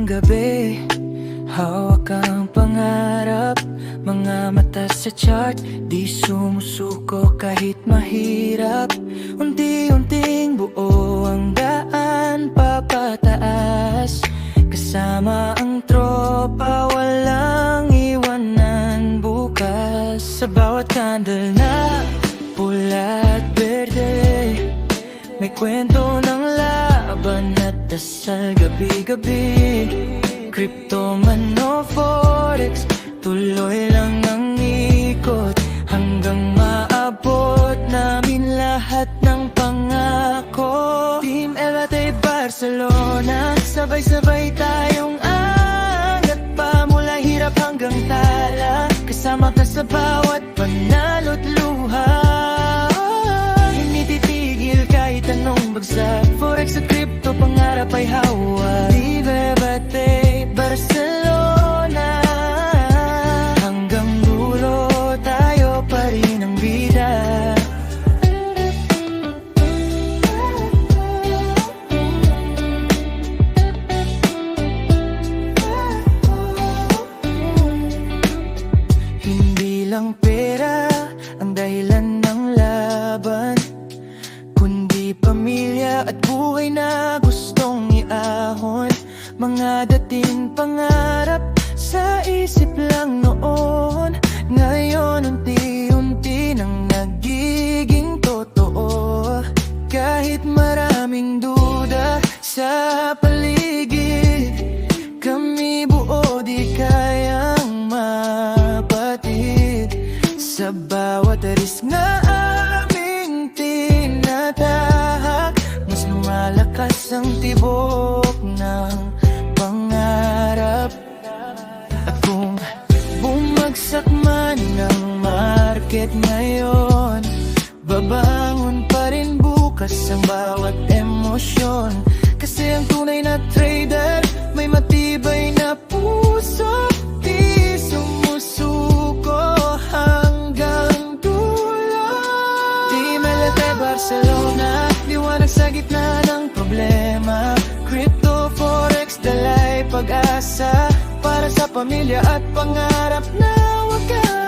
gabi, hawak ang pangarap. Mga mata sa chart, di sumusuko kahit mahirap. Unti-unting buo ang daan papataas. Kasama ang tropa, walang iwanan bukas. Sa bawat candle na pula at berde, may kwento ng laban at dasal gabi-gabi. Crypto man o forex, tuloy lang ang ikot hanggang maabot namin lahat ng pangako. Team Elate Barcelona, sabay-sabay tayong angat pa mula hirap hanggang tala. Kasama ka sa bawat panalo't luha, hindi titigil kahit anong bagsak. Forex at crypto, pangarap ay hawak. Team Elate Barcelona, hanggang dulo tayo pa rin ang bida. Hindi lang pera ang dahilan ng laban, kundi pamilya at buhay na gustong iahon. Mga dating pangarap sa isip lang noon, ngayon unti-unti nang nagiging totoo. Kahit maraming duda sa paligid, kami buo di kayang mapatid. Sa bawat risk na aming tinatahak, mas lumalakas ang tibok ng pangarap. At kung bumagsak man ang market ngayon, babangon pa rin bukas ang bawat emosyon. Kasi ang tunay na trader may matibay na puso, di sumusuko hanggang dulo. Team Elate Barcelona, liwanag sa gitna ng problema. Crypto, forex, dalay pag-asa para sa pamilya at pangarap na wakas.